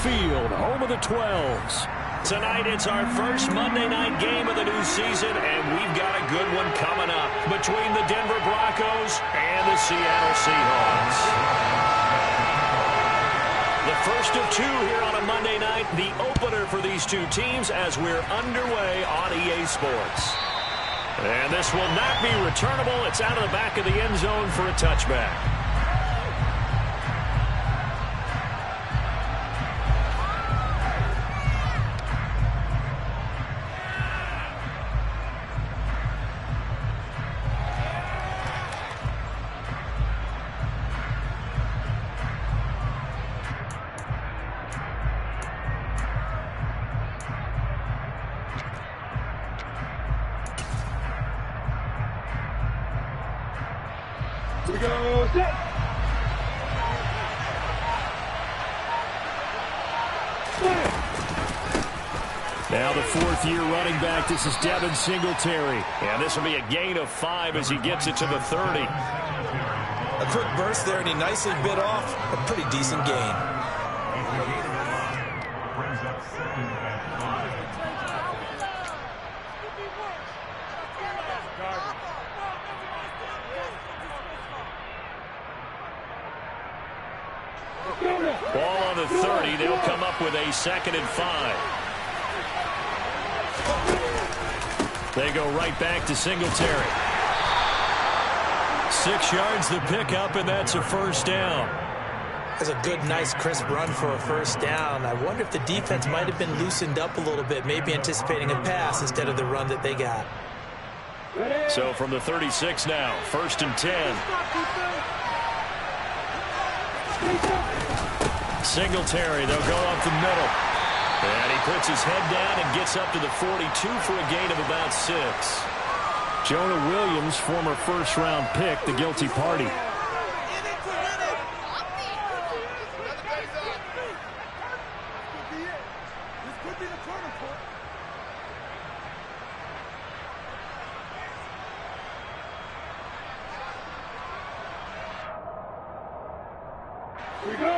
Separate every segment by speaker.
Speaker 1: Field, home of the 12s.
Speaker 2: Tonight, it's our first Monday night game of the new season, and we've got a good one coming up between the Denver Broncos and the Seattle Seahawks. The first of two here on a Monday night, the opener for these two teams as we're underway on EA Sports. And this will not be returnable. It's out of the back of the end zone for a touchback.
Speaker 3: Here we go, set.
Speaker 1: Now the fourth-year running back. This is Devin Singletary.
Speaker 2: And this will be a gain of 5 as he gets it to the 30.
Speaker 4: A quick burst there, and he nicely bit off a pretty decent gain.
Speaker 2: Ball on the 30. They'll come up with a 2nd and 5. They go right back to Singletary. 6 yards the pickup, and that's a first down.
Speaker 4: That's a good, nice, crisp run for a first down. I wonder if the defense might have been loosened up a little bit, maybe anticipating a pass instead of the run that they got.
Speaker 2: So from the 36 now, 1st and 10. Singletary, they'll go up the middle. And he puts his head down and gets up to the 42 for a gain of about 6.
Speaker 1: Jonah Williams, former first-round pick, the guilty party.
Speaker 3: Here we go.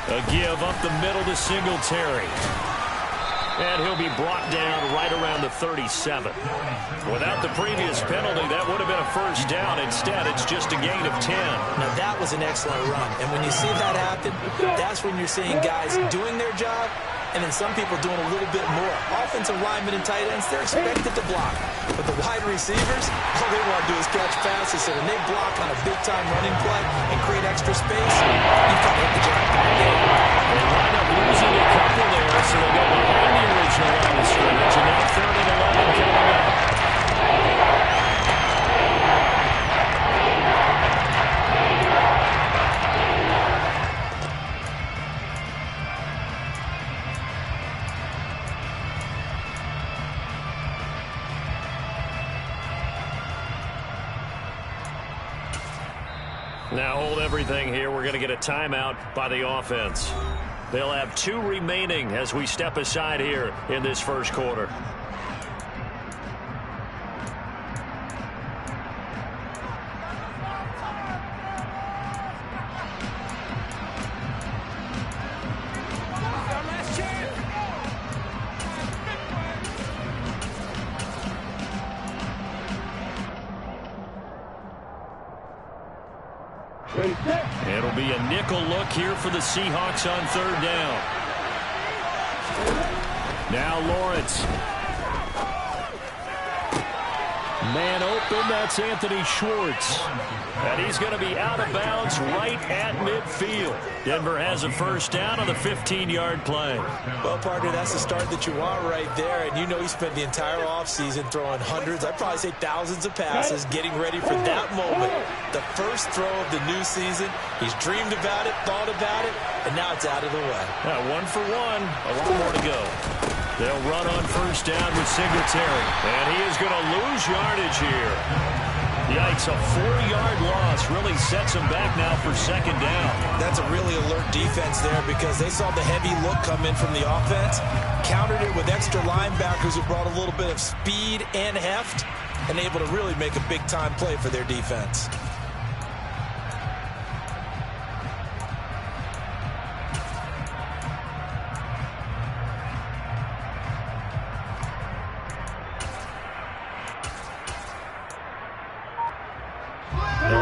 Speaker 2: A give up the middle to Singletary. And he'll be brought down right around the 37. Without the previous penalty, that would have been a first down. Instead, it's just a gain of 10.
Speaker 4: Now, that was an excellent run. And when you see that happen, that's when you're seeing guys doing their job and then some people doing a little bit more. Offensive linemen and tight ends, they're expected to block. But the wide receivers, all they want to do is catch passes. So when they block on a big-time running play and create extra space, you've got to hit the jackpot.
Speaker 2: They wind up losing a couple there, so they'll go behind the original line of scrimmage. And now 3rd and 11 coming up. Now hold everything here. We're going to get a timeout by the offense. They'll have 2 remaining as we step aside here in this first quarter. It'll be a nickel look here for the Seahawks on 3rd down. Now Lawrence. Man open, that's Anthony Schwartz. And he's going to be out of bounds right at midfield. Denver has a first down on the 15-yard play.
Speaker 4: Well, partner, that's the start that you want right there. And you know he spent the entire offseason throwing hundreds, I'd probably say thousands of passes, getting ready for that moment. The first throw of the new season. He's dreamed about it, thought about it, and now it's out of the way.
Speaker 2: 1 for 1, a lot more to go. They'll run on first down with Singletary. And he is going to lose yardage here. Yikes, a 4-yard loss really sets him back now for 2nd down.
Speaker 4: That's a really alert defense there because they saw the heavy look come in from the offense, countered it with extra linebackers who brought a little bit of speed and heft, and able to really make a big-time play for their defense.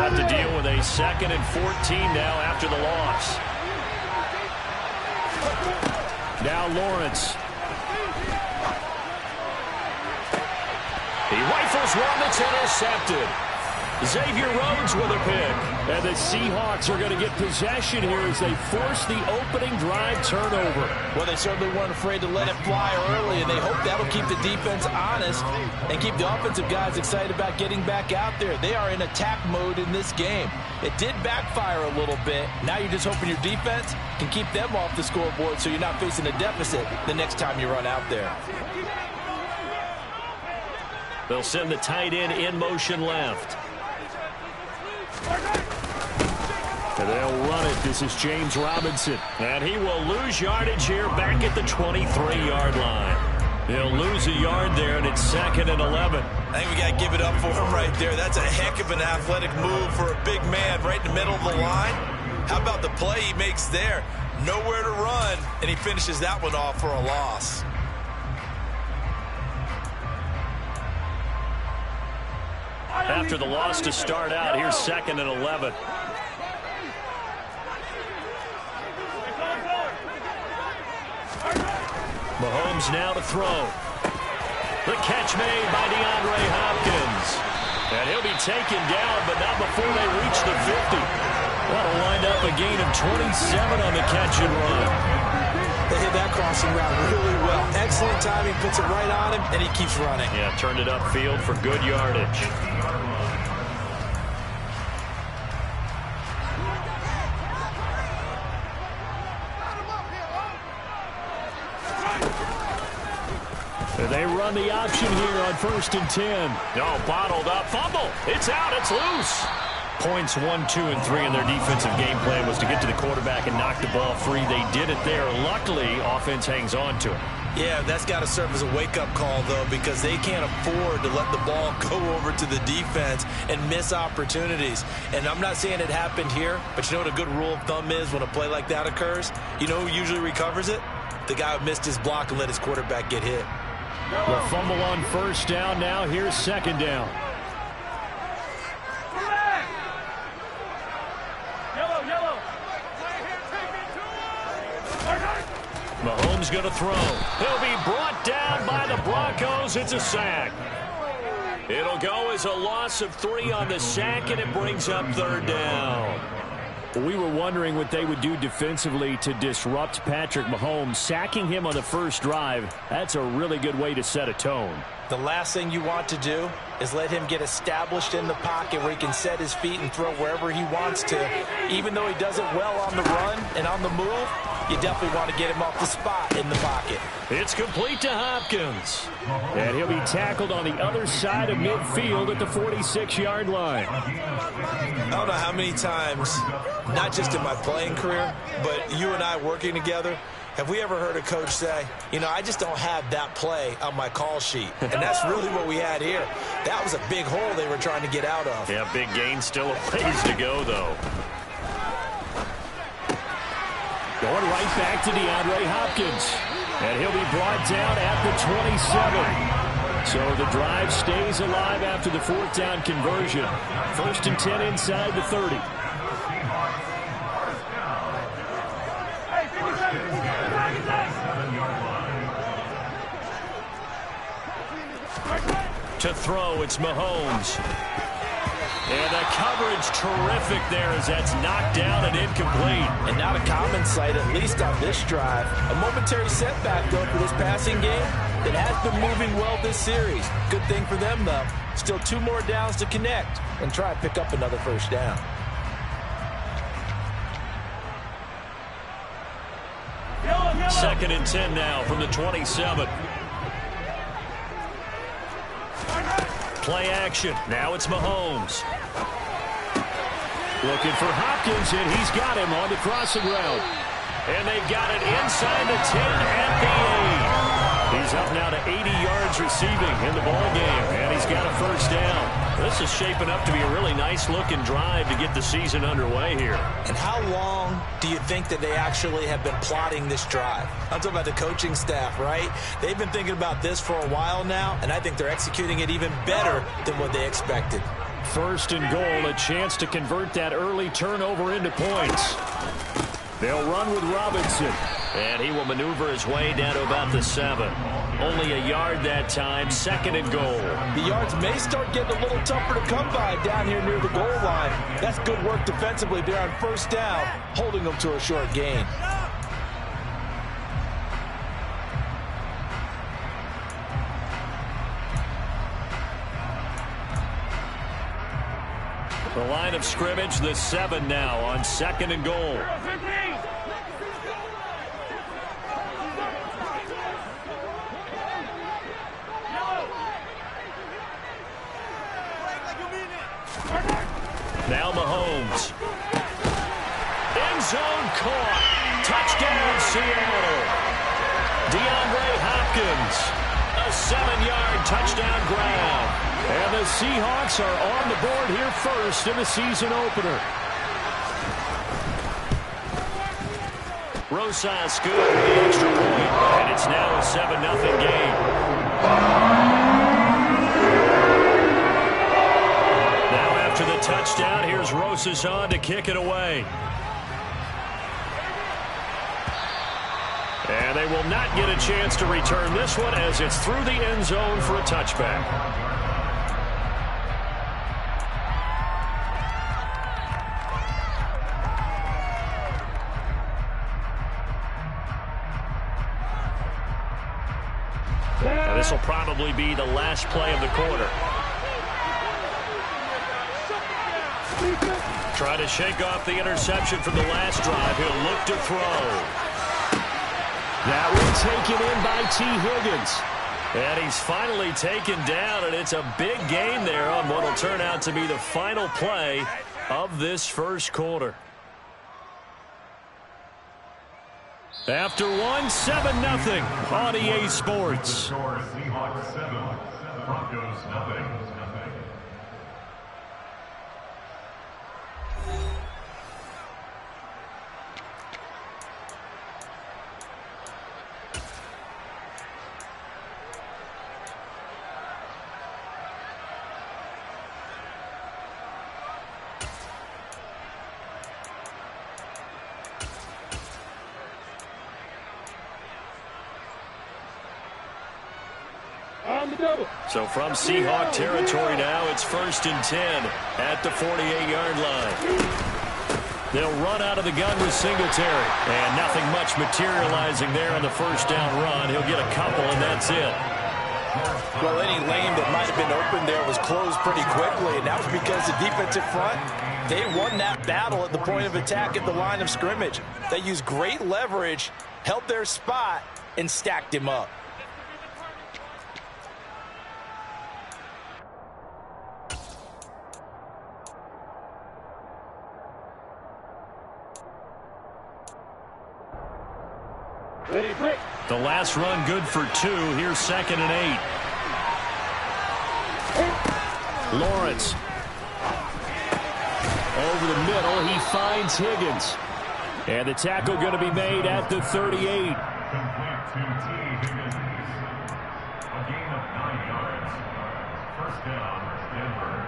Speaker 2: have to deal with a 2nd and 14 now after the loss. Now Lawrence. He rifles one that's intercepted. Xavier Rhodes with a pick.
Speaker 1: And the Seahawks are going to get possession here as they force the opening drive turnover.
Speaker 4: Well, they certainly weren't afraid to let it fly early, and they hope that'll keep the defense honest and keep the offensive guys excited about getting back out there. They are in attack mode in this game. It did backfire a little bit. Now you're just hoping your defense can keep them off the scoreboard so you're not facing a deficit the next time you run out there.
Speaker 2: They'll send the tight end in motion left.
Speaker 1: And they'll run it. This is James Robinson.
Speaker 2: And he will lose yardage here back at the 23-yard line. He'll lose a yard there, and it's 2nd and 11.
Speaker 4: I think we got to give it up for him right there. That's a heck of an athletic move for a big man right in the middle of the line. How about the play he makes there? Nowhere to run, and he finishes that one off for a loss.
Speaker 2: After the loss to start out, here's 2nd and 11. Mahomes now to throw. The catch made by DeAndre Hopkins. And he'll be taken down, but not before they reach the 50. That'll wind up a gain of 27 on the catch and run.
Speaker 4: They hit that crossing route really well. Excellent timing, puts it right on him, and he keeps running.
Speaker 2: Yeah, turned it upfield for good yardage.
Speaker 1: They run the option here on 1st and 10.
Speaker 2: No, bottled up. Fumble. It's out. It's loose. Points 1, 2, and 3 in their defensive game plan was to get to the quarterback and knock the ball free. They did it there. Luckily, offense hangs on to it.
Speaker 4: Yeah, that's got to serve as a wake-up call, though, because they can't afford to let the ball go over to the defense and miss opportunities. And I'm not saying it happened here, but you know what a good rule of thumb is when a play like that occurs? You know who usually recovers it? The guy who missed his block and let his quarterback get hit.
Speaker 1: The fumble on 1st down. Now here's 2nd down.
Speaker 2: Mahomes going to throw. He'll be brought down by the Broncos. It's a sack. It'll go as a loss of 3 on the sack, and it brings up 3rd down.
Speaker 1: We were wondering what they would do defensively to disrupt Patrick Mahomes. Sacking him on the first drive, that's a really good way to set a tone.
Speaker 4: The last thing you want to do is let him get established in the pocket where he can set his feet and throw wherever he wants to. Even though he does it well on the run and on the move, you definitely want to get him off the spot in the pocket.
Speaker 2: It's complete to Hopkins.
Speaker 1: And he'll be tackled on the other side of midfield at the 46-yard line.
Speaker 4: I don't know how many times, not just in my playing career, but you and I working together, have we ever heard a coach say, you know, I just don't have that play on my call sheet? And that's really what we had here. That was a big hole they were trying to get out of.
Speaker 2: Yeah, big gain, still a ways to go, though.
Speaker 1: Going right back to DeAndre Hopkins. And he'll be brought down at the 27. So the drive stays alive after the 4th down conversion. 1st and 10 inside the 30.
Speaker 2: To throw, it's Mahomes. And the coverage terrific there as that's knocked down and incomplete.
Speaker 4: And not a common sight, at least on this drive. A momentary setback, though, for this passing game that has been moving well this series. Good thing for them, though. Still 2 more downs to connect and try and pick up another 1st down.
Speaker 2: Second and 10 now from the 27. Play action. Now it's Mahomes.
Speaker 1: Looking for Hopkins, and he's got him on the crossing route.
Speaker 2: And they've got it inside the 10 at the 8. He's up now to 80 yards receiving in the ball game, and he's got a first down. This is shaping up to be a really nice-looking drive to get the season underway here.
Speaker 4: And how long do you think that they actually have been plotting this drive? I'm talking about the coaching staff, right? They've been thinking about this for a while now, and I think they're executing it even better than what they expected.
Speaker 1: First and goal, a chance to convert that early turnover into points. They'll run with Robinson.
Speaker 2: And he will maneuver his way down to about the 7. Only a yard that time, second and goal.
Speaker 4: The yards may start getting a little tougher to come by down here near the goal line. That's good work defensively there on first down, holding them to a short gain.
Speaker 2: The line of scrimmage, the 7 now on second and goal. Now Mahomes. End zone caught. Touchdown, Seattle. DeAndre Hopkins. A 7-yard touchdown grab.
Speaker 1: And the Seahawks are on the board here first in the season opener.
Speaker 2: Rosas good with the extra point. And it's now a 7-0 game. After the touchdown, here's Rosas on to kick it away. And they will not get a chance to return this one as it's through the end zone for a touchback. Now this will probably be the last play of the quarter. Trying to shake off the interception from the last drive. He'll look to throw.
Speaker 1: That one taken in by T. Higgins.
Speaker 2: And he's finally taken down, and it's a big gain there on what will turn out to be the final play of this first quarter.
Speaker 1: After one, 7-0 on EA Sports.
Speaker 3: Seahawks 7, Broncos nothing.
Speaker 2: So from Seahawk territory now, it's 1st and 10 at the 48-yard line. They'll run out of the gun with Singletary. And nothing much materializing there on the first down run. He'll get a couple, and that's it.
Speaker 4: Well, any lane that might have been open there was closed pretty quickly, and that was because the defensive front, they won that battle at the point of attack at the line of scrimmage. They used great leverage, held their spot, and stacked him up.
Speaker 2: The last run good for 2. Here's 2nd and 8.
Speaker 1: Lawrence. Over the middle, he finds Higgins. And the tackle going to be made at the 38.
Speaker 3: Complete to T. Higgins. A gain of 9 yards. First down, Denver.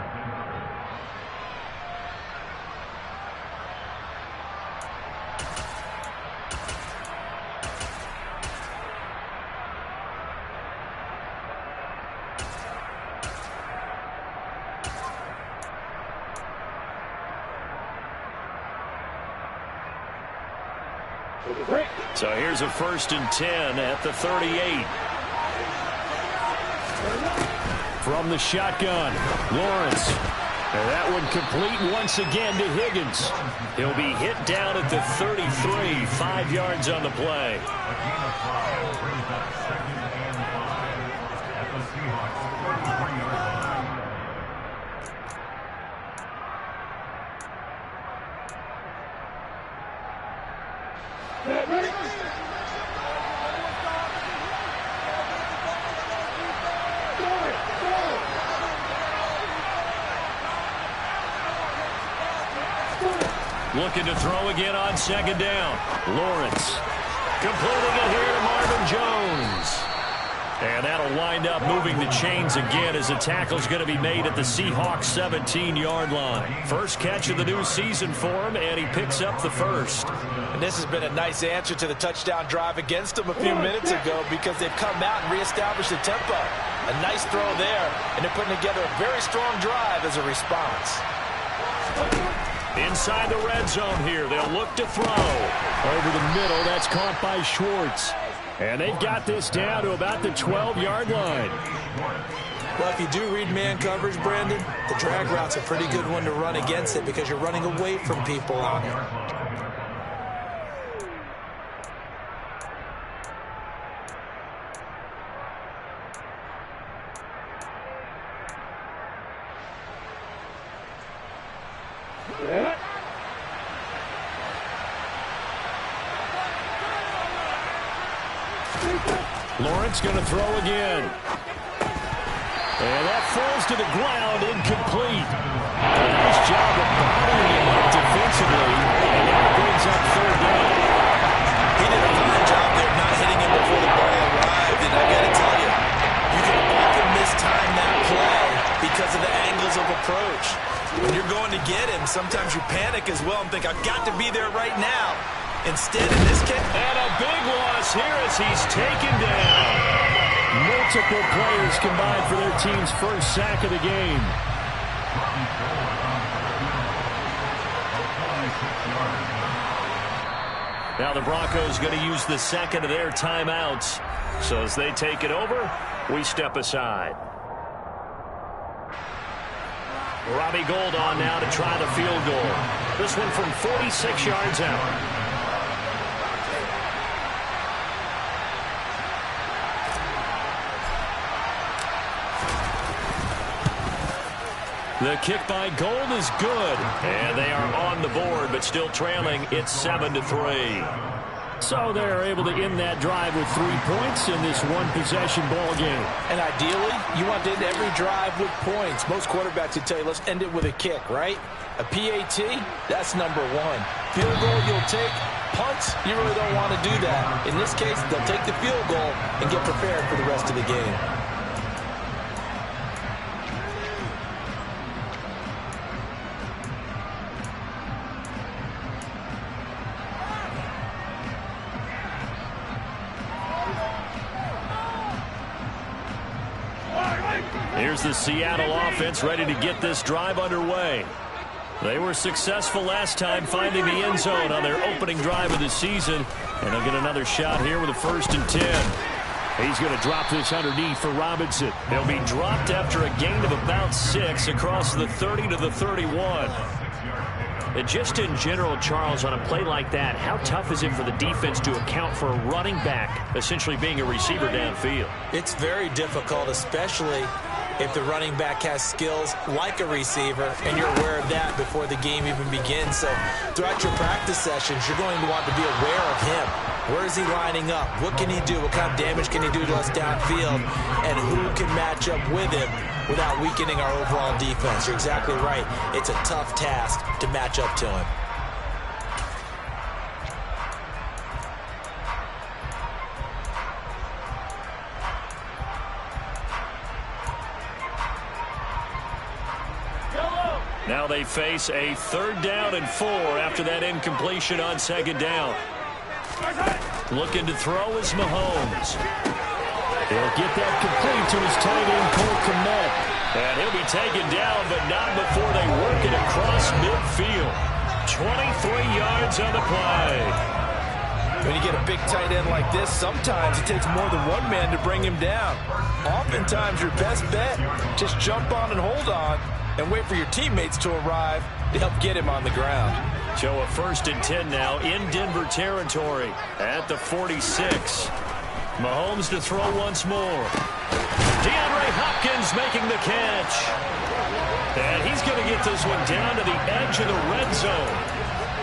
Speaker 2: So here's a 1st and 10 at the 38.
Speaker 1: From the shotgun, Lawrence. And that one complete once again to Higgins.
Speaker 2: He'll be hit down at the 33, 5 yards on the play.
Speaker 3: A gain of 5 brings up 2nd and 5 at the Seahawks 43-yard line.
Speaker 2: Looking to throw again on second down. Lawrence completing it here to Marvin Jones. And that'll wind up moving the chains again as the tackle's going to be made at the Seahawks 17-yard line. First catch of the new season for him, and he picks up the first.
Speaker 4: And this has been a nice answer to the touchdown drive against them a few minutes ago because they've come out and reestablished the tempo. A nice throw there, and they're putting together a very strong drive as a response.
Speaker 2: Inside the red zone here, they'll look to throw. Over the middle, that's caught by Schwartz. And they've got this down to about the 12-yard line.
Speaker 4: Well, if you do read man coverage, Brandon, the drag route's a pretty good one to run against it because you're running away from people on it.
Speaker 2: Lawrence going to throw again. And that falls to the ground, incomplete. A nice job of bodying him up defensively, and that brings up third down.
Speaker 4: He did a fine job there not hitting him before the ball arrived, and I got to tell you, you can often mistime that play because of the angles of approach. When you're going to get him, sometimes you panic as well and think, I've got to be there right now. Instead, in this case,
Speaker 2: and a big loss here as he's taken down.
Speaker 1: Multiple players combined for their team's first sack of the game.
Speaker 2: Now the Broncos going to use the second of their timeouts. So as they take it over, we step aside. Robbie Gould on now to try the field goal. This one from 46 yards out. The kick by Gould is good. And they are on the board, but still trailing. It's 7-3.
Speaker 1: So they're able to end that drive with 3 points in this one-possession ball game.
Speaker 4: And ideally, you want to end every drive with points. Most quarterbacks would tell you, let's end it with a kick, right? A PAT, that's number one. Field goal you'll take. Punts, you really don't want to do that. In this case, they'll take the field goal and get prepared for the rest of the game.
Speaker 2: Here's the Seattle offense ready to get this drive underway. They were successful last time finding the end zone on their opening drive of the season. And they'll get another shot here with a 1st and 10.
Speaker 1: He's going to drop this underneath for Robinson.
Speaker 2: They'll be dropped after a gain of about 6 across the 30 to the 31. And just in general, Charles, on a play like that, how tough is it for the defense to account for a running back essentially being a receiver downfield?
Speaker 4: It's very difficult, especially if the running back has skills like a receiver, and you're aware of that before the game even begins. So throughout your practice sessions, you're going to want to be aware of him. Where is he lining up? What can he do? What kind of damage can he do to us downfield? And who can match up with him without weakening our overall defense? You're exactly right. It's a tough task to match up to him.
Speaker 2: Now they face a 3rd down and 4 after that incompletion on 2nd down. Looking to throw is Mahomes.
Speaker 1: He'll get that complete to his tight end, Cole Kmet.
Speaker 2: And he'll be taken down, but not before they work it across midfield. 23 yards on the play.
Speaker 4: When you get a big tight end like this, sometimes it takes more than one man to bring him down. Oftentimes, your best bet, just jump on and hold on and wait for your teammates to arrive to help get him on the ground.
Speaker 2: So a 1st and 10 now in Denver territory at the 46. Mahomes to throw once more. DeAndre Hopkins making the catch. And he's going to get this one down to the edge of the red zone.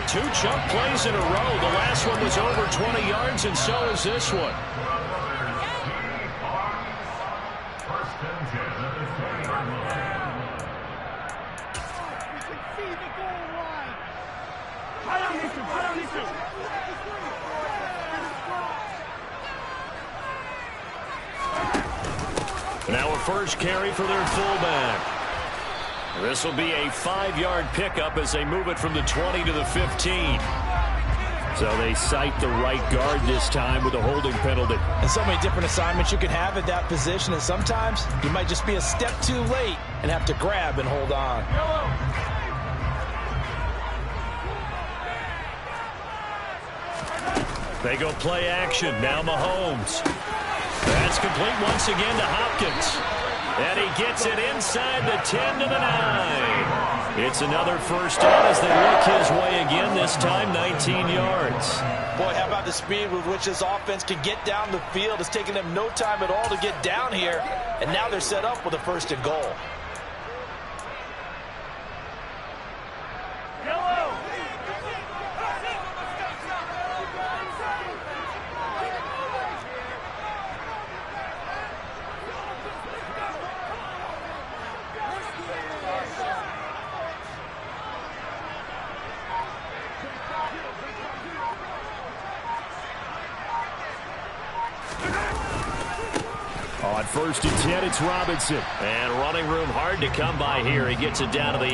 Speaker 2: 2 chunk plays in a row. The last one was over 20 yards, and so is this one. Now a first carry for their fullback. This will be a 5-yard pickup as they move it from the 20 to the 15.
Speaker 1: So they cite the right guard this time with a holding penalty.
Speaker 4: And so many different assignments you can have at that position, and sometimes you might just be a step too late and have to grab and hold on.
Speaker 2: They go play action. Now Mahomes. That's complete once again to Hopkins. And he gets it inside the 10 to the 9. It's another first down as they look his way again, this time 19 yards.
Speaker 4: Boy, how about the speed with which this offense can get down the field? It's taken them no time at all to get down here, and now they're set up with a first and goal.
Speaker 1: On first and 10, it's Robinson.
Speaker 2: And running room hard to come by here. He gets it down to the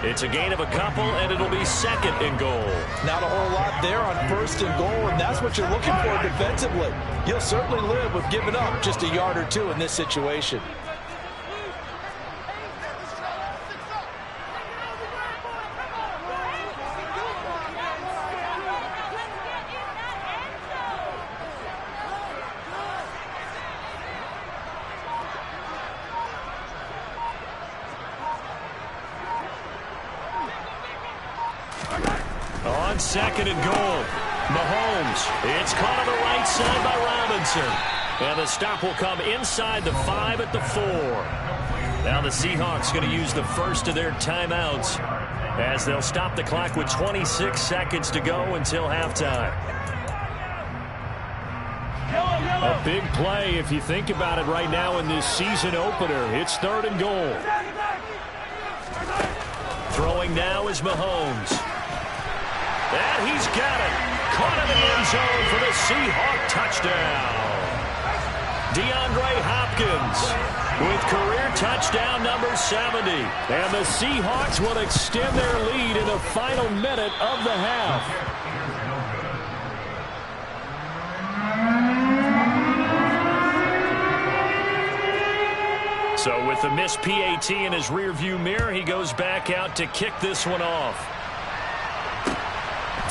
Speaker 2: 8. It's a gain of a couple, and it'll be second and goal.
Speaker 4: Not a whole lot there on first and goal, and that's what you're looking for defensively. You'll certainly live with giving up just a yard or two in this situation.
Speaker 2: On second and goal, Mahomes. It's caught on the right side by Robinson. And the stop will come inside the 5 at the 4. Now the Seahawks going to use the first of their timeouts as they'll stop the clock with 26 seconds to go until halftime.
Speaker 1: A big play if you think about it right now in this season opener. It's third and goal.
Speaker 2: Throwing now is Mahomes. And he's got it. Caught in the end zone for the Seahawk touchdown. DeAndre Hopkins with career touchdown number 70.
Speaker 1: And the Seahawks will extend their lead in the final minute of the half.
Speaker 2: So with the missed PAT in his rearview mirror, he goes back out to kick this one off.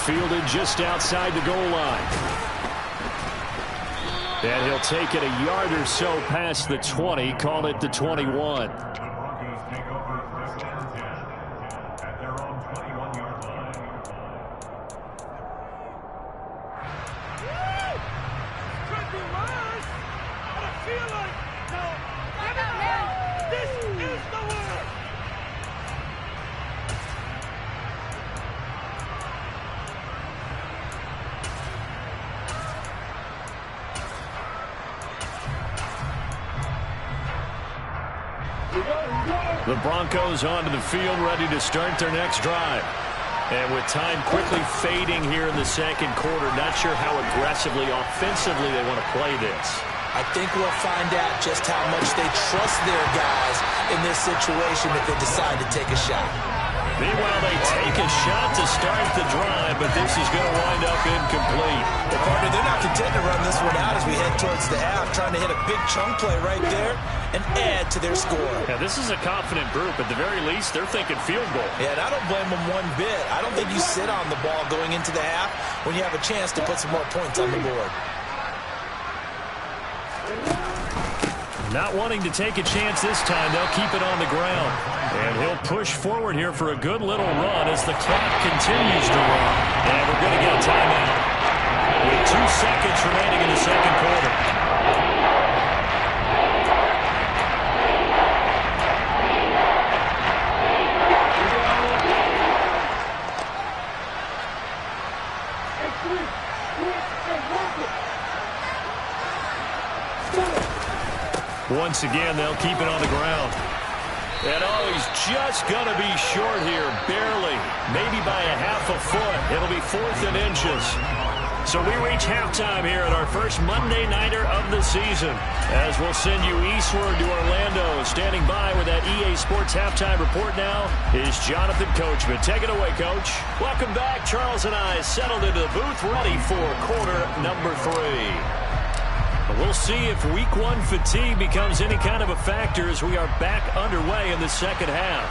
Speaker 1: Fielded just outside the goal line. And he'll take it a yard or so past the 20, call it the 21.
Speaker 3: The Broncos take over first and 10 at their own 21-yard line.
Speaker 5: Could be worse, but I feel like, no, this is the worst.
Speaker 2: The Broncos onto the field, ready to start their next drive. And with time quickly fading here in the second quarter, not sure how aggressively, offensively they want to play this.
Speaker 4: I think we'll find out just how much they trust their guys in this situation if they decide to take a shot.
Speaker 2: Meanwhile, they take a shot to start the drive, but this is going to wind up incomplete.
Speaker 4: Well, partner, they're not content to run this one out as we head towards the half, trying to hit a big chunk play right there and add to their score.
Speaker 2: Yeah, this is a confident group. At the very least, they're thinking field goal.
Speaker 4: Yeah, and I don't blame them one bit. I don't think you sit on the ball going into the half when you have a chance to put some more points on the board.
Speaker 2: Not wanting to take a chance this time, they'll keep it on the ground. And he'll push forward here for a good little run as the clock continues to run. And we're going to get a timeout with 2 seconds remaining in the second quarter. Once again, they'll keep it on the ground. And oh, he's just going to be short here, barely. maybe by a half a foot. It'll be 4th and inches. So we reach halftime here at our first Monday Nighter of the season, as we'll send you eastward to Orlando. Standing by with that EA Sports Halftime Report now is Jonathan Coachman. Take it away, Coach. Welcome back. Charles and I settled into the booth, ready for quarter number 3. We'll see if week 1 fatigue becomes any kind of a factor as we are back underway in the second half.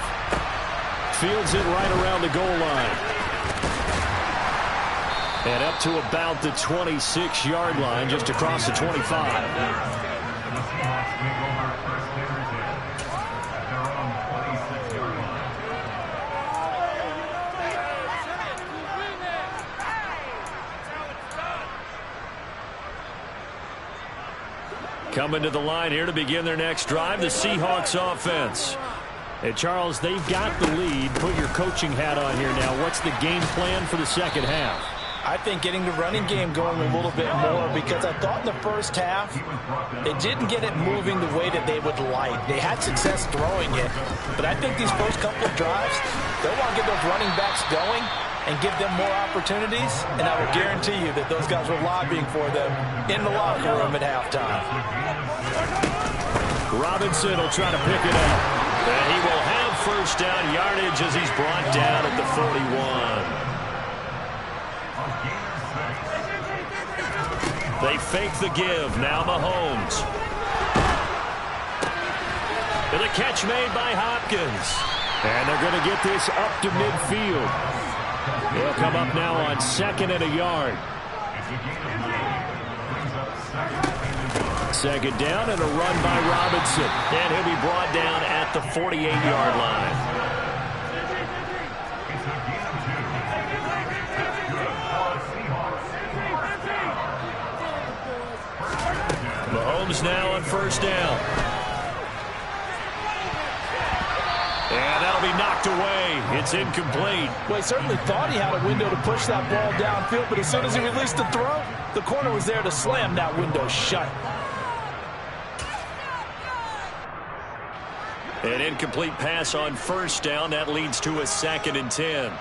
Speaker 1: Fields it right around the goal line. And up to about the 26-yard line, just across the 25.
Speaker 2: Coming to the line here to begin their next drive, the Seahawks offense.
Speaker 1: And Charles, they've got the lead. Put your coaching hat on here now. What's the game plan for the second half?
Speaker 4: I think getting the running game going a little bit more, because I thought in the first half it didn't get it moving the way that they would like. They had success throwing it, but I think these first couple of drives, they'll want to get those running backs going and give them more opportunities, and I will guarantee you that those guys were lobbying for them in the locker room at halftime.
Speaker 2: Robinson will try to pick it up, and he will have first down yardage as he's brought down at the 41. They fake the give. Now Mahomes. And the catch made by Hopkins.
Speaker 1: And they're going to get this up to midfield. They'll come up now on 2nd and a yard. 2nd down and a run by Robinson.
Speaker 2: And he'll be brought down at the 48-yard line. Mahomes now on first down. And that'll be knocked away. It's incomplete.
Speaker 4: Well, he certainly thought he had a window to push that ball downfield, but as soon as he released the throw, the corner was there to slam that window shut.
Speaker 2: An incomplete pass on first down. That leads to a 2nd and 10.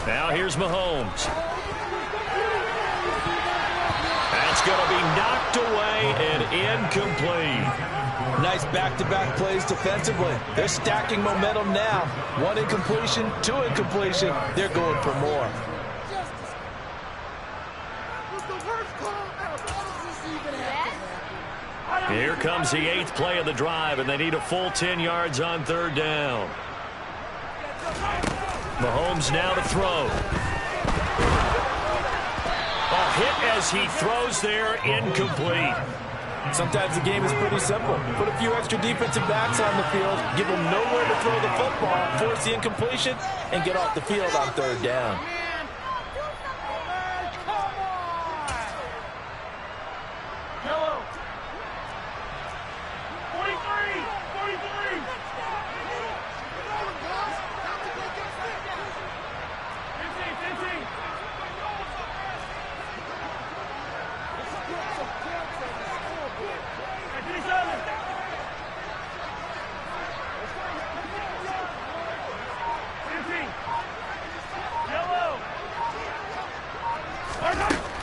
Speaker 2: Now here's Mahomes. That's going to be knocked away and incomplete.
Speaker 4: Nice back-to-back plays defensively. They're stacking momentum now. 1 incompletion, 2 incompletion. They're going for more.
Speaker 2: Here comes the 8th play of the drive, and they need a full 10 yards on 3rd down. Mahomes now to throw. A hit as he throws there, incomplete.
Speaker 4: Sometimes the game is pretty simple. Put a few extra defensive backs on the field, give them nowhere to throw the football, force the incompletion, and get off the field on 3rd down.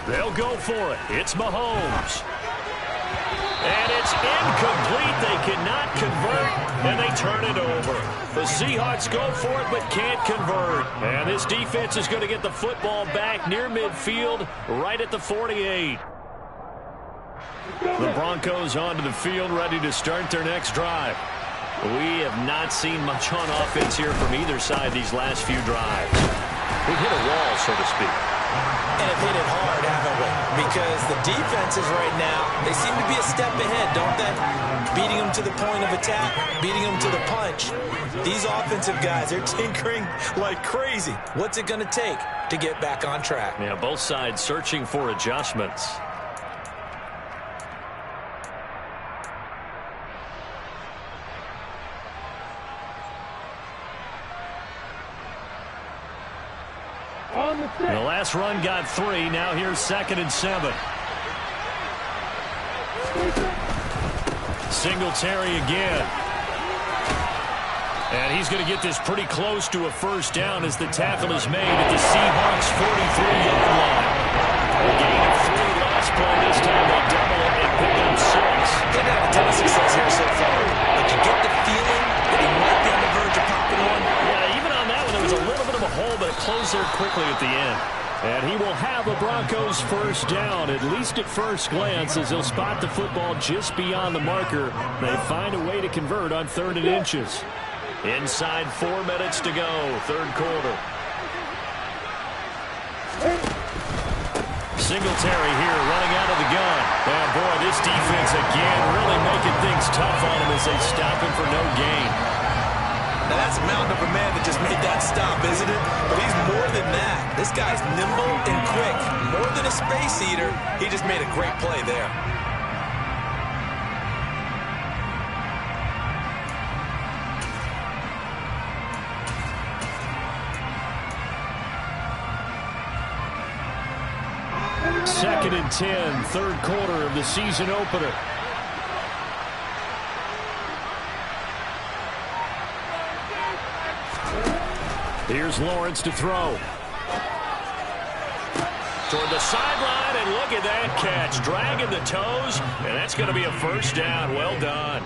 Speaker 2: They'll go for it. It's Mahomes. And it's incomplete. They cannot convert, and they turn it over. The Seahawks go for it but can't convert. And this defense is going to get the football back near midfield, right at the 48. The Broncos onto the field, ready to start their next drive. We have not seen much on offense here from either side these last few drives. We've hit a wall, so to speak.
Speaker 4: And have hit it hard, haven't we? Because the defenses right now, they seem to be a step ahead, don't they? Beating them to the point of attack, beating them to the punch. These offensive guys are tinkering like crazy. What's it going to take to get back on track?
Speaker 2: Yeah, both sides searching for adjustments.
Speaker 5: On the
Speaker 2: The last run got 3. Now here's 2nd and 7. Singletary again. And he's going to get this pretty close to a first down as the tackle is made at the Seahawks' 43-yard line. A gain of 3 last play. This time they double it and pick up 6.
Speaker 4: They've had a ton of success here so far, but you get the feeling that he might be on the verge of popping one.
Speaker 2: Yeah, even on that one, there was a little bit of a hole, but it closed there quickly at the end.
Speaker 1: And he will have a Broncos first down, at least at first glance, as he'll spot the football just beyond the marker. They find a way to convert on 3rd and inches.
Speaker 2: Inside 4 minutes to go, 3rd quarter. Singletary here running out of the gun. And boy, this defense again really making things tough on him as they stop him for no gain.
Speaker 4: Now that's a mountain of a man that just made that stop, isn't it? But he's more than that. This guy's nimble and quick. More than a space eater, he just made a great play there.
Speaker 1: Second and 10, 3rd quarter of the season opener. Here's Lawrence to throw.
Speaker 2: Toward the sideline, and look at that catch. Dragging the toes, and that's going to be a first down. Well done.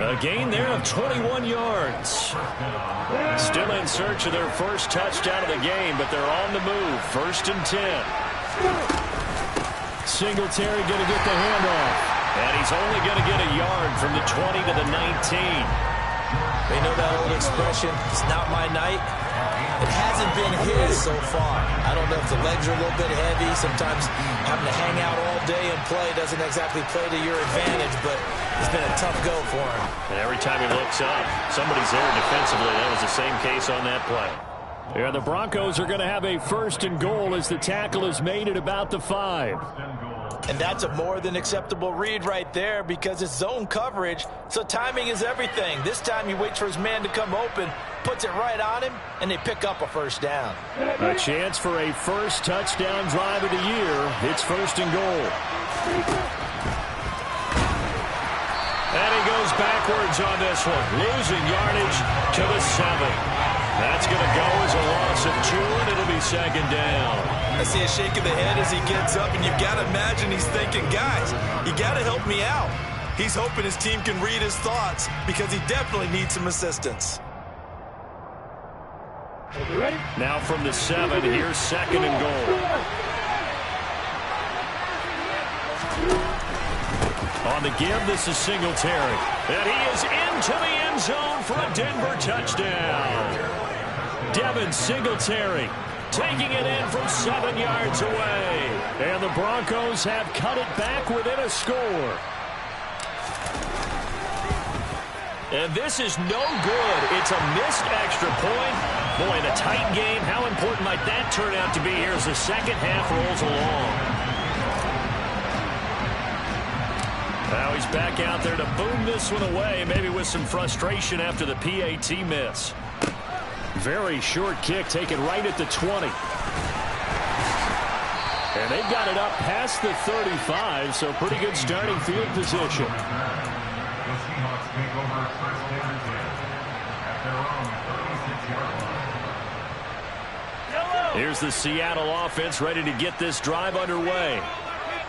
Speaker 2: A gain there of 21 yards. Still in search of their first touchdown of the game, but they're on the move. 1st and 10.
Speaker 1: Singletary going to get the handoff.
Speaker 2: And he's only going to get a yard from the 20 to the 19.
Speaker 4: They know that old expression, it's not my night. It hasn't been his so far. I don't know if the legs are a little bit heavy. Sometimes having to hang out all day and play doesn't exactly play to your advantage, but it's been a tough go for him.
Speaker 2: And every time he looks up, somebody's there defensively. That was the same case on that play.
Speaker 1: Yeah, the Broncos are going to have a 1st and goal as the tackle is made at about the 5.
Speaker 4: And that's a more than acceptable read right there because it's zone coverage, so timing is everything. This time he waits for his man to come open, puts it right on him, and they pick up a first down.
Speaker 1: A chance for a first touchdown drive of the year. It's 1st and goal.
Speaker 2: And he goes backwards on this one, losing yardage to the 7. That's going to go as a loss of 2, and it'll be 2nd down.
Speaker 4: I see a shake of the head as he gets up, and you've got to imagine he's thinking, guys, you got to help me out. He's hoping his team can read his thoughts because he definitely needs some assistance.
Speaker 2: Now from the 7, here's 2nd and goal. On the give, this is Singletary. And he is into the end zone for a Denver touchdown. Devin Singletary taking it in from 7 yards away.
Speaker 1: And the Broncos have cut it back within a score.
Speaker 2: And this is no good. It's a missed extra point. Boy, in a tight game, how important might that turn out to be here as the second half rolls along? Now he's back out there to boom this one away, maybe with some frustration after the PAT miss.
Speaker 1: Very short kick taken right at the 20. And they've got it up past the 35, so pretty good starting field position.
Speaker 3: The Seahawks take over 1st and 10 at their own 36-yard line.
Speaker 1: Here's the Seattle offense ready to get this drive underway.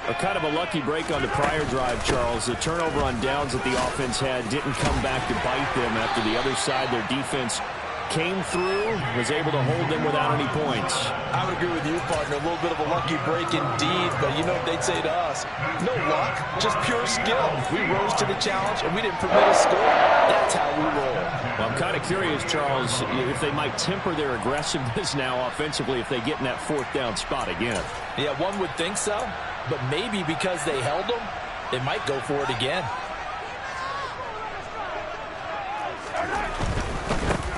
Speaker 1: A kind of a lucky break on the prior drive, Charles. The turnover on downs that the offense had didn't come back to bite them after the other side. Their defense came through, was able to hold them without any points.
Speaker 4: I would agree with you, partner. A little bit of a lucky break indeed, but you know what they'd say to us? No luck, just pure skill. We rose to the challenge, and we didn't permit a score. That's how we roll.
Speaker 1: Well, I'm kind of curious, Charles, if they might temper their aggressiveness now offensively if they get in that 4th down spot again.
Speaker 4: Yeah, one would think so, but maybe because they held them, they might go for it again.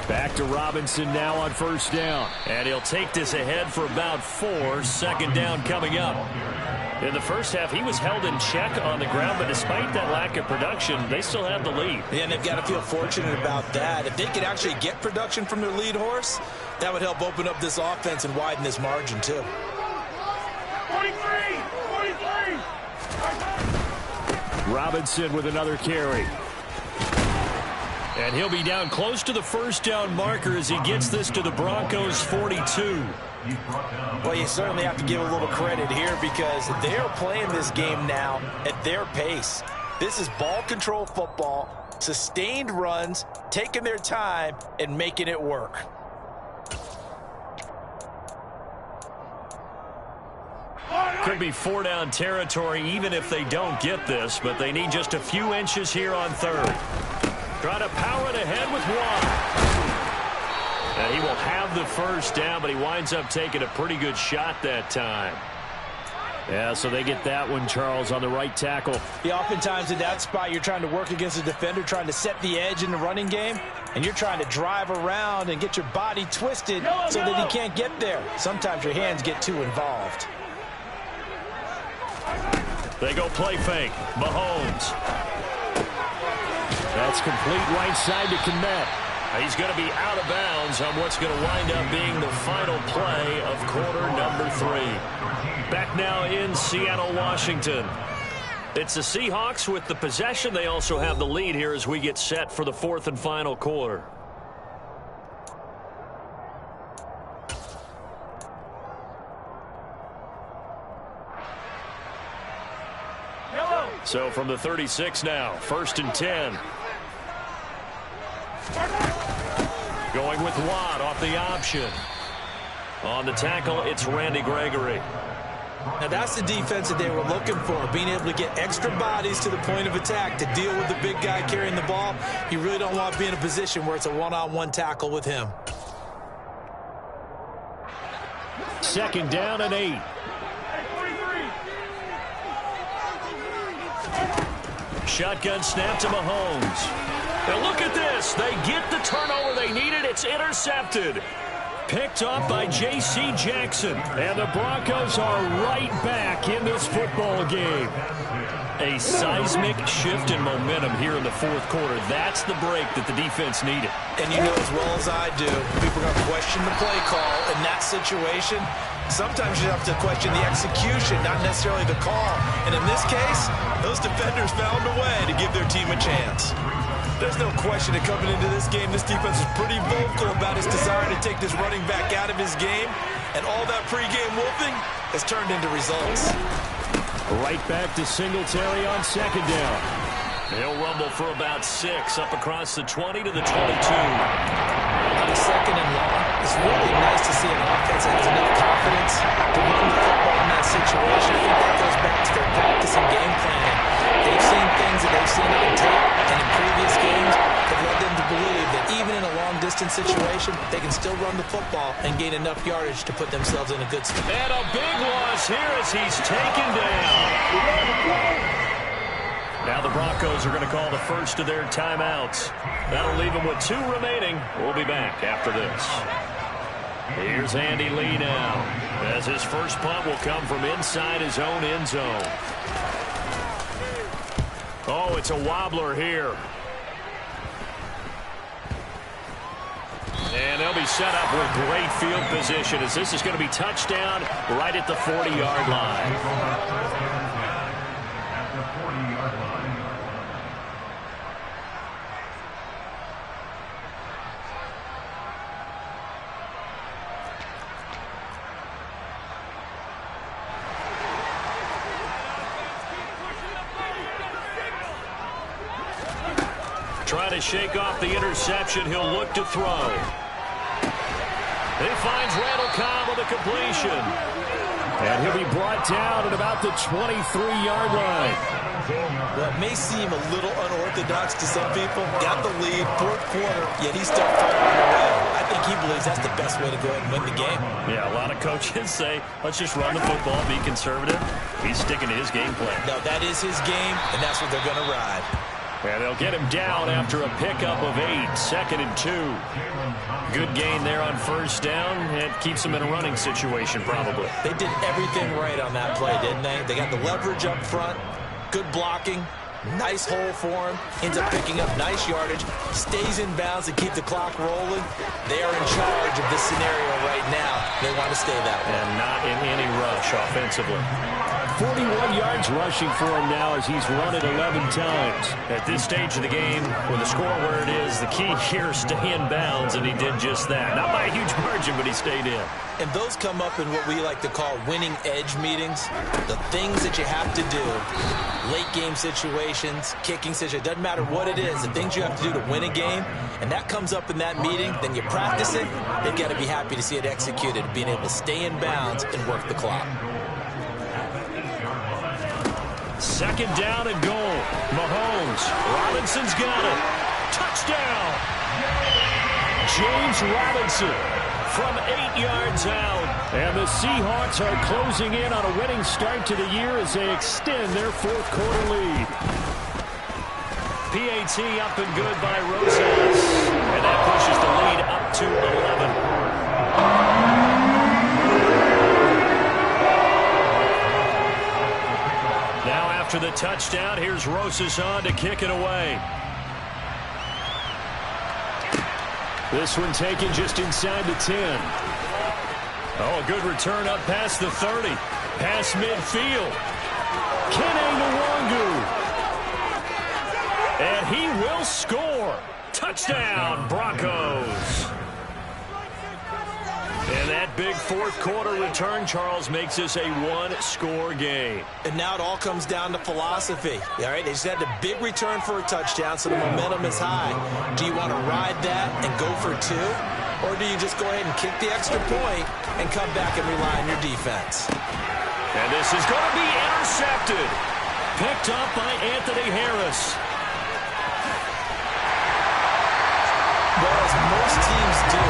Speaker 1: Back to Robinson now on first down.
Speaker 2: And he'll take this ahead for about 4. Second down coming up. In the first half, he was held in check on the ground, but despite that lack of production, they still have the lead.
Speaker 4: Yeah, and they've got to feel fortunate about that. If they could actually get production from their lead horse, that would help open up this offense and widen this margin, too.
Speaker 5: 43!
Speaker 1: Robinson with another carry.
Speaker 2: And he'll be down close to the first down marker as he gets this to the Broncos' 42.
Speaker 4: Well, you certainly have to give a little credit here because they're playing this game now at their pace. This is ball control football, sustained runs, taking their time, and making it work.
Speaker 2: Could be 4-down territory even if they don't get this, but they need just a few inches here on third. Trying to power it ahead with one. And he will have the first down, but he winds up taking a pretty good shot that time.
Speaker 1: Yeah, so they get that one, Charles, on the right tackle.
Speaker 4: Yeah, oftentimes in that spot, you're trying to work against a defender, trying to set the edge in the running game, and you're trying to drive around and get your body twisted so that he can't get there. Sometimes your hands get too involved.
Speaker 2: They go play fake. Mahomes.
Speaker 1: That's complete right side to Kmet.
Speaker 2: He's going to be out of bounds on what's going to wind up being the final play of quarter number 3. Back now in Seattle, Washington. It's the Seahawks with the possession. They also have the lead here as we get set for the 4th and final quarter. So from the 36 now, 1st and 10. Going with Watt off the option. On the tackle, it's Randy Gregory.
Speaker 4: Now that's the defense that they were looking for, being able to get extra bodies to the point of attack to deal with the big guy carrying the ball. You really don't want to be in a position where it's a one-on-one tackle with him.
Speaker 1: 2nd down and 8.
Speaker 2: Shotgun snap to Mahomes. Now look at this. They get the turnover they needed. It's intercepted.
Speaker 1: Picked off by J.C. Jackson. And the Broncos are right back in this football game.
Speaker 2: A seismic shift in momentum here in the 4th quarter. That's the break that the defense needed.
Speaker 4: And you know as well as I do, people are going to question the play call in that situation. Sometimes you have to question the execution, not necessarily the call. And in this case, those defenders found a way to give their team a chance. There's no question that coming into this game, this defense is pretty vocal about its desire to take this running back out of his game. And all that pregame wolfing has turned into results.
Speaker 1: Right back to Singletary on 2nd down.
Speaker 2: He'll rumble for about 6 up across the 20 to the 22.
Speaker 4: On the 2nd and long, it's really nice to see an offense that has enough confidence to run the football in that situation. I think that goes back to their practice and game planning. They've seen things that they've seen on tape and in previous games that led them to believe that even in a long-distance situation, they can still run the football and gain enough yardage to put themselves in a good spot.
Speaker 2: And a big loss here as he's taken down. Now the Broncos are going to call the first of their timeouts. That'll leave them with 2 remaining. We'll be back after this. Here's Andy Lee now, as his first punt will come from inside his own end zone. Oh, it's a wobbler here. And they'll be set up with great field position as this is going to be touchdown right at the 40-yard line.
Speaker 3: At the 40-yard line.
Speaker 2: Trying to shake off the interception. He'll look to throw. He finds Randall Cobb with a completion.
Speaker 1: And he'll be brought down at about the 23-yard line.
Speaker 4: Well, it may seem a little unorthodox to some people. Got the lead, 4th quarter, yet he's still firing away. I think he believes that's the best way to go ahead and win the game.
Speaker 2: Yeah, a lot of coaches say, let's just run the football, be conservative. He's sticking to his game plan.
Speaker 4: No, that is his game, and that's what they're going to ride.
Speaker 2: And they'll get him down after a pickup of 8, 2nd and 2. Good gain there on first down. It keeps them in a running situation probably.
Speaker 4: They did everything right on that play, didn't they? They got the leverage up front, good blocking, nice hole for him, ends up picking up nice yardage, stays in bounds to keep the clock rolling. They are in charge of this scenario right now. They want to stay that way.
Speaker 2: And not in any rush offensively.
Speaker 1: 41 yards rushing for him now as he's run it 11 times.
Speaker 2: At this stage of the game, with the score where it is, the key here is stay in bounds, and he did just that. Not by a huge margin, but he stayed in.
Speaker 4: And those come up in what we like to call winning edge meetings. The things that you have to do, late game situations, kicking situations, doesn't matter what it is, the things you have to do to win a game, and that comes up in that meeting, then you practice it, they've got to be happy to see it executed, being able to stay in bounds and work the clock.
Speaker 2: 2nd down and goal. Mahomes. Robinson's got it. Touchdown.
Speaker 1: James Robinson from 8 yards out. And the Seahawks are closing in on a winning start to the year as they extend their 4th quarter lead.
Speaker 2: PAT up and good by Rosas. And that pushes the lead up to 11. After the touchdown, here's Rosas on to kick it away.
Speaker 1: This one taken just inside the 10.
Speaker 2: Oh, a good return up past the 30. Past midfield.
Speaker 1: Kene Nwangu.
Speaker 2: And he will score. Touchdown, Broncos. And that big 4th quarter return, Charles, makes this a 1-score game.
Speaker 4: And now it all comes down to philosophy. All right, they just had a big return for a touchdown, so the momentum is high. Do you want to ride that and go for 2? Or do you just go ahead and kick the extra point and come back and rely on your defense?
Speaker 2: And this is going to be intercepted. Picked up by Anthony Harris.
Speaker 4: Well, as most teams do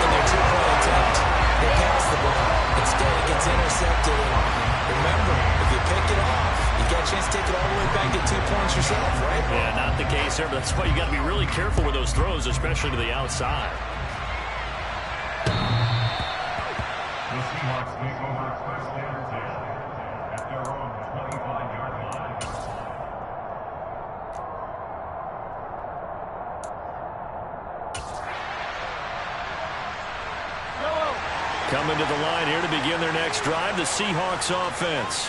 Speaker 4: in their 2-point attempt, they pass the ball. Instead, it gets intercepted. And remember, if you pick it off, you get a chance to take it all the way back, get 2 points yourself, right?
Speaker 2: Yeah, not the case there, but that's why you got to be really careful with those throws, especially to the outside.
Speaker 3: The Seahawks take over first and 10 at their own 25-yard line.
Speaker 2: Coming to the line here to begin their next drive, the Seahawks offense.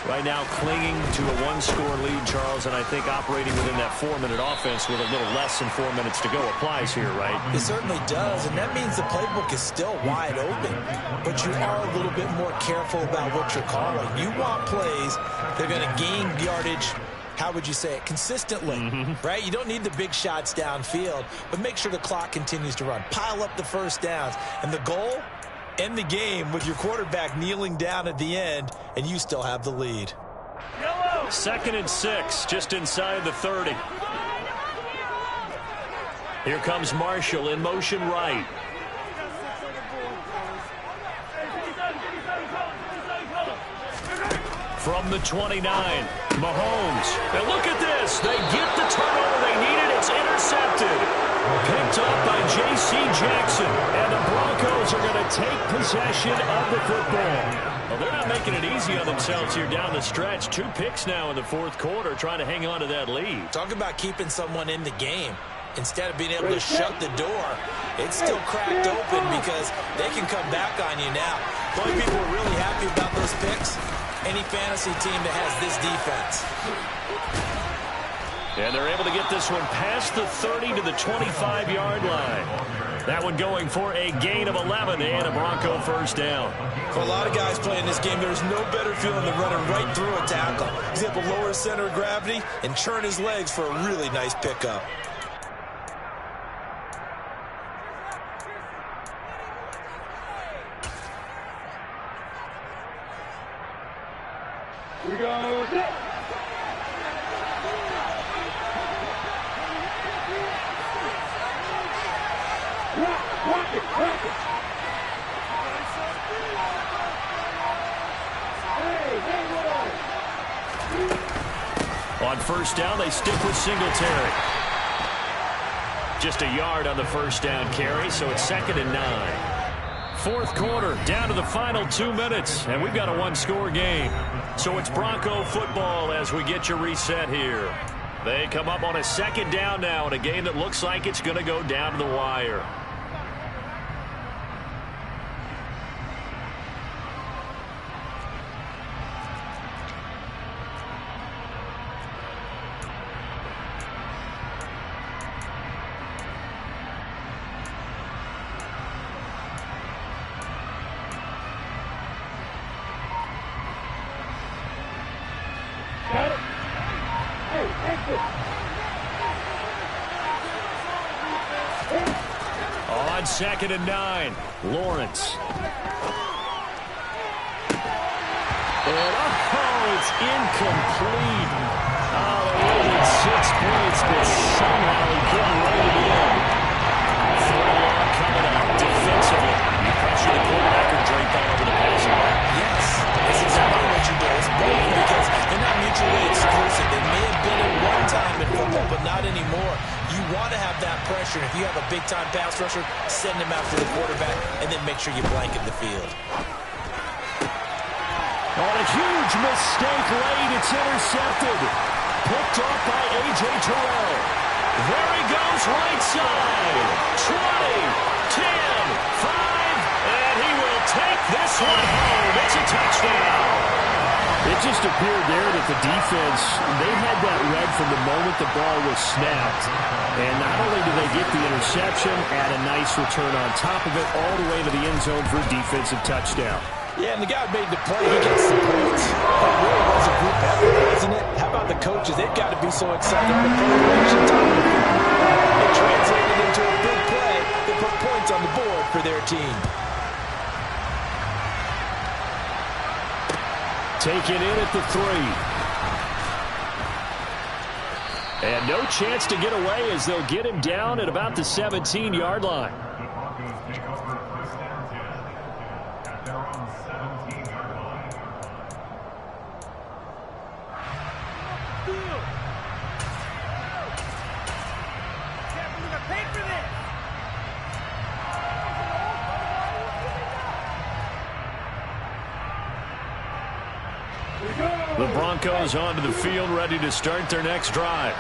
Speaker 2: Right now clinging to a 1-score lead, Charles, and I think operating within that 4-minute offense with a little less than 4 minutes to go applies here, right?
Speaker 4: It certainly does, and that means the playbook is still wide open. But you are a little bit more careful about what you're calling. You want plays that are going to gain yardage, how would you say it, consistently, right? You don't need the big shots downfield, but make sure the clock continues to run. Pile up the first downs, and the goal, end the game with your quarterback kneeling down at the end, and you still have the lead.
Speaker 2: 2nd and 6, just inside the 30. Here comes Marshall in motion right. From the 29, Mahomes. And look at this. They get the turnover they needed. It's intercepted. Picked up by J.C. Jackson. And the Broncos are going to take possession of the football. Well, they're not making it easy on themselves here down the stretch. 2 picks now in the 4th quarter, trying to hang on to that lead.
Speaker 4: Talk about keeping someone in the game. Instead of being able to shut the door, it's still cracked open because they can come back on you now. The only people who are really happy about those picks, any fantasy team that has this defense.
Speaker 2: And they're able to get this one past the 30 to the 25-yard line. That one going for a gain of 11 and a Bronco first down.
Speaker 4: For a lot of guys playing this game, there's no better feeling than running right through a tackle. He's able to lower his center of gravity and turn his legs for a really nice pickup.
Speaker 5: Here we go.
Speaker 2: On first down, they stick with Singletary. Just a yard on the first down carry, so it's 2nd and 9. Fourth quarter, down to the final 2 minutes, and we've got a one-score game. So it's Bronco football as we get your reset here. They come up on a 2nd down now in a game that looks like it's going to go down to the wire. On 2nd and 9, Lawrence. And it's incomplete. Oh, they needed 6 points, but somehow he couldn't run it in. Third long coming up defensively. You pressure the quarterback and drape all over the passing line.
Speaker 4: Yes, that's exactly what you do. It's bold because they're not mutually exclusive. They may have been at one time in football, but not anymore. You want to have that pressure. If you have a big-time pass rusher, send him after the quarterback, and then make sure you blanket the field.
Speaker 1: On a huge mistake late, it's intercepted. Picked off by A.J. Terrell.
Speaker 2: There he goes right side. 20, 10, 5, and he will take this one home. It's a touchdown.
Speaker 1: It just appeared there that the defense, they had that read from the moment the ball was snapped. And not only did they get the interception, add a nice return on top of it, all the way to the end zone for a defensive touchdown.
Speaker 4: Yeah, and the guy who made the play, he gets the points. That really was a group effort, wasn't it? How about the coaches? They've got to be so excited. All the preparation time. It translated into a big play that put points on the board for their team.
Speaker 1: Taken in at the 3. And no chance to get away as they'll get him down at about the 17-yard line.
Speaker 3: The Broncos take over 1st and 10 at their own 17-yard line.
Speaker 5: Can't believe I paid for this.
Speaker 2: The Broncos onto the field, ready to start their next drive.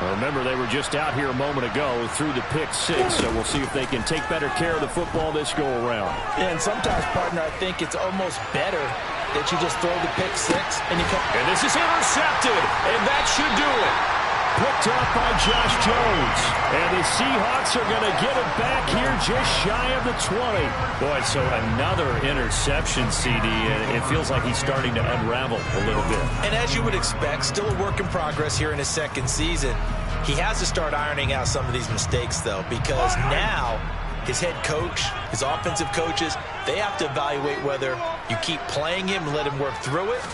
Speaker 1: Remember, they were just out here a moment ago through the pick 6, so we'll see if they can take better care of the football this go-around.
Speaker 4: Yeah, and sometimes, partner, I think it's almost better that you just throw the pick 6 and you come.
Speaker 2: And this is intercepted, and that should do it.
Speaker 1: Picked off by Josh Jones. And the Seahawks are going to get it back here just shy of the 20.
Speaker 2: Boy, so another interception, CD, and it feels like he's starting to unravel a little bit.
Speaker 4: And as you would expect, still a work in progress here in his 2nd season. He has to start ironing out some of these mistakes, though, because now his head coach, his offensive coaches, they have to evaluate whether you keep playing him and let him work through it,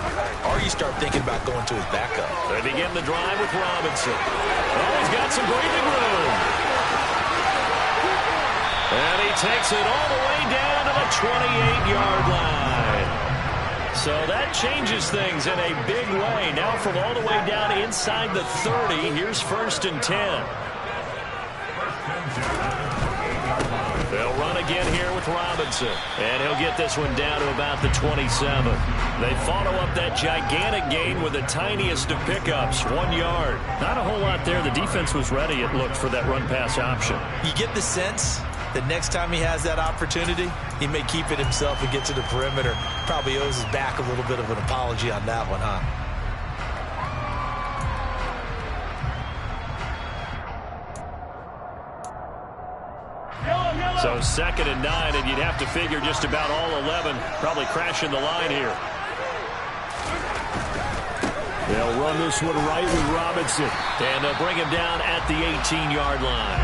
Speaker 4: or you start thinking about going to his backup.
Speaker 2: They begin the drive with Robinson. Oh, he's got some breathing room. And he takes it all the way down to the 28-yard line. So that changes things in a big way. Now from all the way down inside the 30, here's 1st and 10. They'll run again here with Robinson. And he'll get this one down to about the 27. They follow up that gigantic gain with the tiniest of pickups, 1 yard.
Speaker 1: Not a whole lot there. The defense was ready, it looked, for that run-pass option.
Speaker 4: You get the sense that next time he has that opportunity, he may keep it himself and get to the perimeter. Probably owes his back a little bit of an apology on that one, huh?
Speaker 2: So 2nd and 9, and you'd have to figure just about all 11 probably crashing the line here.
Speaker 1: They'll run this one right with Robinson.
Speaker 2: And they'll bring him down at the 18-yard line.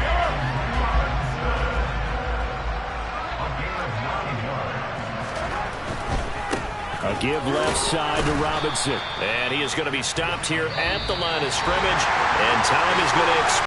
Speaker 1: A give left side to Robinson.
Speaker 2: And he is going to be stopped here at the line of scrimmage. And time is going to expire.